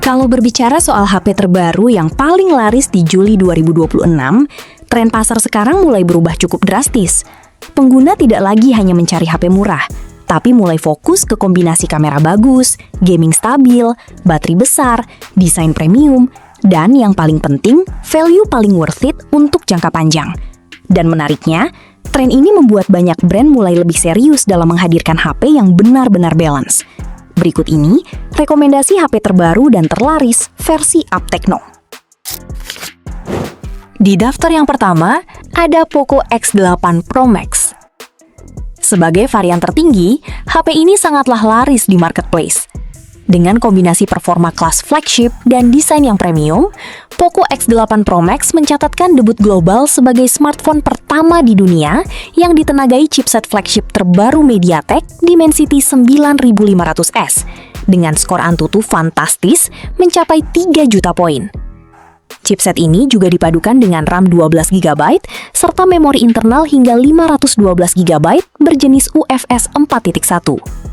Kalau berbicara soal HP terbaru yang paling laris di Juli 2026, tren pasar sekarang mulai berubah cukup drastis. Pengguna tidak lagi hanya mencari HP murah, tapi mulai fokus ke kombinasi kamera bagus, gaming stabil, baterai besar, desain premium, dan yang paling penting, value paling worth it untuk jangka panjang. Dan menariknya, tren ini membuat banyak brand mulai lebih serius dalam menghadirkan HP yang benar-benar balance. Berikut ini, rekomendasi HP terbaru dan terlaris versi Up Tekno. Di daftar yang pertama, ada Poco X8 Pro Max. Sebagai varian tertinggi, HP ini sangatlah laris di marketplace. Dengan kombinasi performa kelas flagship dan desain yang premium, Poco X8 Pro Max mencatatkan debut global sebagai smartphone pertama di dunia yang ditenagai chipset flagship terbaru MediaTek Dimensity 9500S dengan skor Antutu fantastis mencapai 3 juta poin. Chipset ini juga dipadukan dengan RAM 12GB serta memori internal hingga 512GB berjenis UFS 4.1.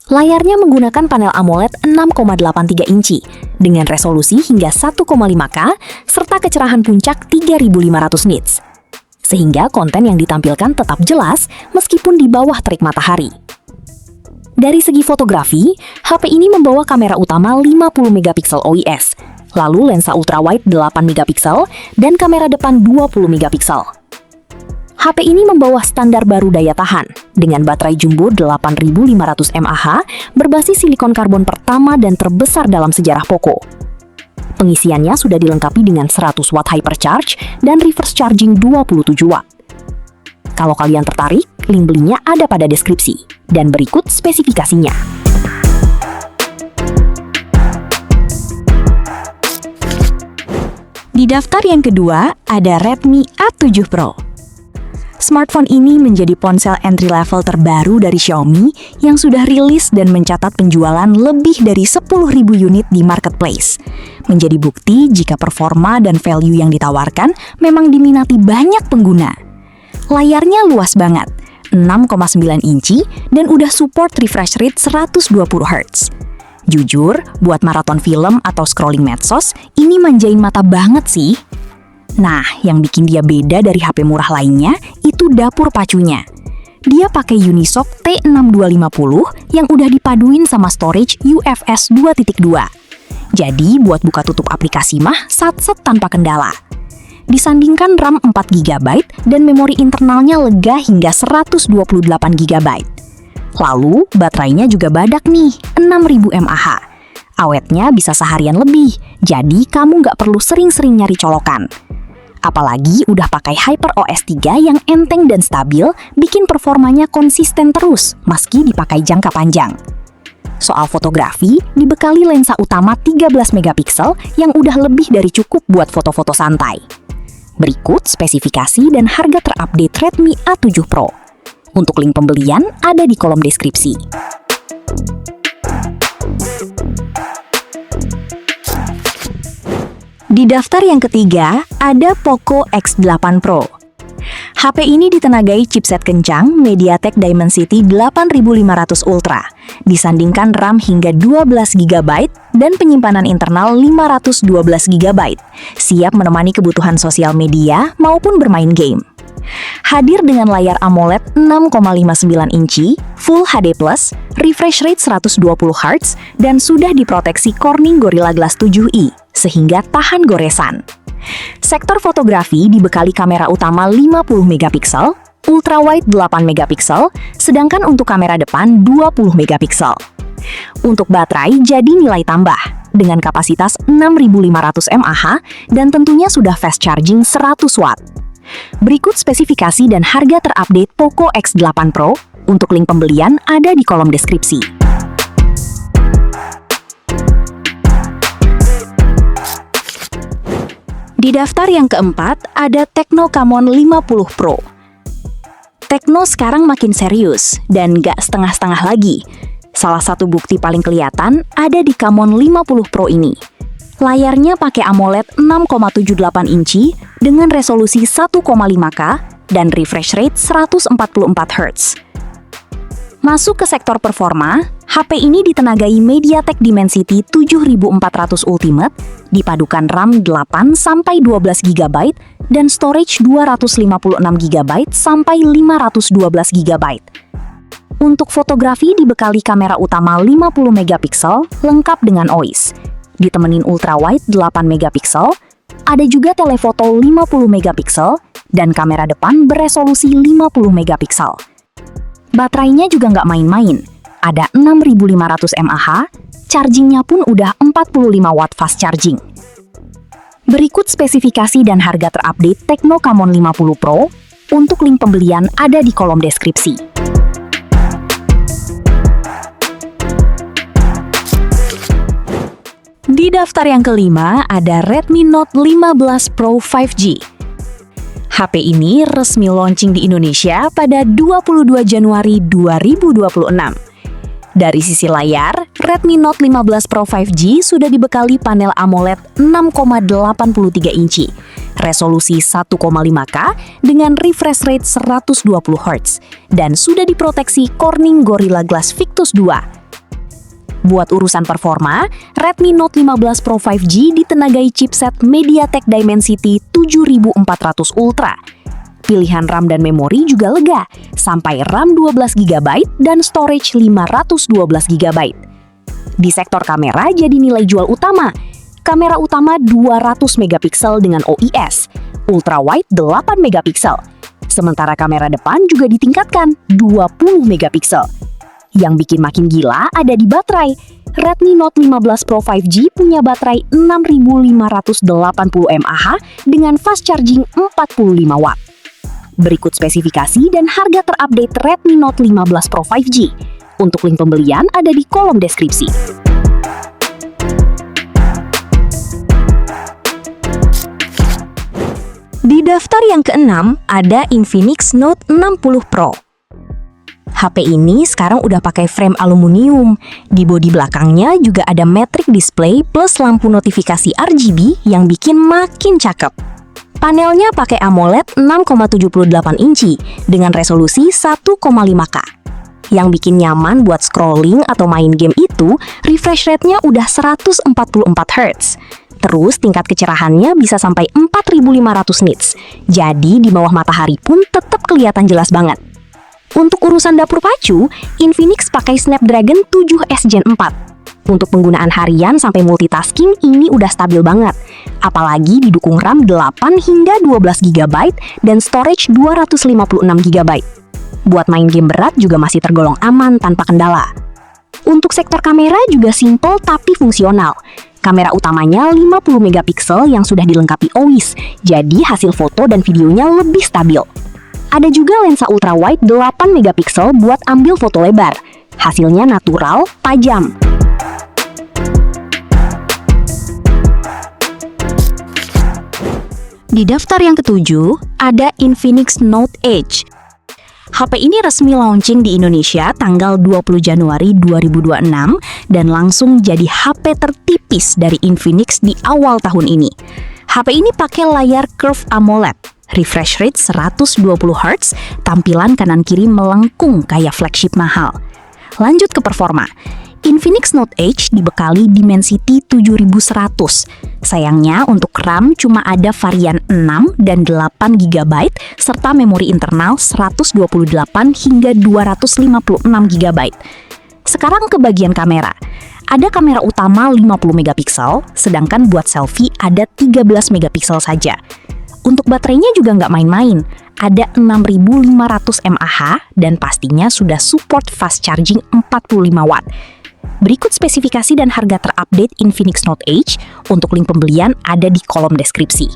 Layarnya menggunakan panel AMOLED 6,83 inci dengan resolusi hingga 1,5K serta kecerahan puncak 3500 nits. Sehingga konten yang ditampilkan tetap jelas meskipun di bawah terik matahari. Dari segi fotografi, HP ini membawa kamera utama 50MP OIS, lalu lensa ultrawide 8MP dan kamera depan 20MP. HP ini membawa standar baru daya tahan dengan baterai jumbo 8500 mAh berbasis silikon karbon pertama dan terbesar dalam sejarah Poco. Pengisiannya sudah dilengkapi dengan 100 watt hypercharge dan reverse charging 27 watt. Kalau kalian tertarik, link belinya ada pada deskripsi. Dan berikut spesifikasinya. Di daftar yang kedua, ada Redmi A7 Pro. Smartphone ini menjadi ponsel entry-level terbaru dari Xiaomi yang sudah rilis dan mencatat penjualan lebih dari 10.000 unit di marketplace. Menjadi bukti jika performa dan value yang ditawarkan memang diminati banyak pengguna. Layarnya luas banget, 6,9 inci dan udah support refresh rate 120Hz. Jujur, buat maraton film atau scrolling medsos, ini manjain mata banget sih. Nah, yang bikin dia beda dari HP murah lainnya, itu dapur pacunya. Dia pakai Unisoc T6250 yang udah dipaduin sama storage UFS 2.2. Jadi, buat buka tutup aplikasi mah sat-set tanpa kendala. Disandingkan RAM 4GB dan memori internalnya lega hingga 128GB. Lalu, baterainya juga badak nih, 6000 mAh. Awetnya bisa seharian lebih, jadi kamu nggak perlu sering-sering nyari colokan. Apalagi udah pakai HyperOS 3 yang enteng dan stabil, bikin performanya konsisten terus, meski dipakai jangka panjang. Soal fotografi, dibekali lensa utama 13MP yang udah lebih dari cukup buat foto-foto santai. Berikut spesifikasi dan harga terupdate Redmi A7 Pro. Untuk link pembelian ada di kolom deskripsi. Di daftar yang ketiga, ada Poco X8 Pro. HP ini ditenagai chipset kencang MediaTek Dimensity 8500 Ultra, disandingkan RAM hingga 12GB dan penyimpanan internal 512GB, siap menemani kebutuhan sosial media maupun bermain game. Hadir dengan layar AMOLED 6,59 inci, Full HD+, refresh rate 120Hz, dan sudah diproteksi Corning Gorilla Glass 7i, sehingga tahan goresan. Sektor fotografi dibekali kamera utama 50MP, ultrawide 8MP, sedangkan untuk kamera depan 20MP. Untuk baterai jadi nilai tambah, dengan kapasitas 6500 mAh dan tentunya sudah fast charging 100 watt. Berikut spesifikasi dan harga terupdate Poco X8 Pro. Untuk link pembelian ada di kolom deskripsi. Di daftar yang keempat ada Tecno Camon 50 Pro. Tecno sekarang makin serius dan gak setengah-setengah lagi. Salah satu bukti paling kelihatan ada di Camon 50 Pro ini. Layarnya pakai AMOLED 6,78 inci dengan resolusi 1,5K dan refresh rate 144Hz. Masuk ke sektor performa, HP ini ditenagai MediaTek Dimensity 7400 Ultimate, dipadukan RAM 8-12 GB dan storage 256 GB sampai 512 GB. Untuk fotografi dibekali kamera utama 50 megapiksel lengkap dengan OIS, ditemenin ultrawide 8 megapiksel, ada juga telefoto 50 megapiksel dan kamera depan beresolusi 50 megapiksel. Baterainya juga nggak main-main, ada 6500 mAh, chargingnya pun udah 45 watt fast charging. Berikut spesifikasi dan harga terupdate Tecno Camon 50 Pro, untuk link pembelian ada di kolom deskripsi. Di daftar yang kelima ada Redmi Note 15 Pro 5G. HP ini resmi launching di Indonesia pada 22 Januari 2026. Dari sisi layar, Redmi Note 15 Pro 5G sudah dibekali panel AMOLED 6,83 inci, resolusi 1,5K dengan refresh rate 120 Hz, dan sudah diproteksi Corning Gorilla Glass Victus 2. Buat urusan performa, Redmi Note 15 Pro 5G ditenagai chipset MediaTek Dimensity 7400 Ultra. Pilihan RAM dan memori juga lega, sampai RAM 12GB dan storage 512 GB. Di sektor kamera jadi nilai jual utama. Kamera utama 200 megapiksel dengan OIS, ultrawide 8 megapiksel. Sementara kamera depan juga ditingkatkan 20 megapiksel. Yang bikin makin gila ada di baterai. Redmi Note 15 Pro 5G punya baterai 6580 mAh dengan fast charging 45 watt. Berikut spesifikasi dan harga terupdate Redmi Note 15 Pro 5G. Untuk link pembelian ada di kolom deskripsi. Di daftar yang keenam ada Infinix Note 60 Pro. HP ini sekarang udah pakai frame aluminium. Di bodi belakangnya juga ada matrix display plus lampu notifikasi RGB yang bikin makin cakep. Panelnya pakai AMOLED 6,78 inci dengan resolusi 1,5K. Yang bikin nyaman buat scrolling atau main game itu, refresh rate-nya udah 144 Hz. Terus tingkat kecerahannya bisa sampai 4500 nits. Jadi di bawah matahari pun tetap kelihatan jelas banget. Untuk urusan dapur pacu, Infinix pakai Snapdragon 7S Gen 4. Untuk penggunaan harian sampai multitasking ini udah stabil banget. Apalagi didukung RAM 8 hingga 12 GB dan storage 256 GB. Buat main game berat juga masih tergolong aman tanpa kendala. Untuk sektor kamera juga simple tapi fungsional. Kamera utamanya 50 megapiksel yang sudah dilengkapi OIS, jadi hasil foto dan videonya lebih stabil. Ada juga lensa ultrawide 8 megapiksel buat ambil foto lebar. Hasilnya natural, tajam. Di daftar yang ketujuh, ada Infinix Note Edge. HP ini resmi launching di Indonesia tanggal 20 Januari 2026 dan langsung jadi HP tertipis dari Infinix di awal tahun ini. HP ini pakai layar Curve AMOLED, refresh rate 120 Hz, tampilan kanan-kiri melengkung kayak flagship mahal. Lanjut ke performa. Infinix Note Edge dibekali Dimensity 7100. Sayangnya untuk RAM cuma ada varian 6 dan 8 GB serta memori internal 128 hingga 256 GB. Sekarang ke bagian kamera. Ada kamera utama 50 megapiksel, sedangkan buat selfie ada 13 megapiksel saja. Untuk baterainya juga nggak main-main, ada 6500 mAh dan pastinya sudah support fast charging 45 watt. Berikut spesifikasi dan harga terupdate Infinix Note Edge, untuk link pembelian ada di kolom deskripsi.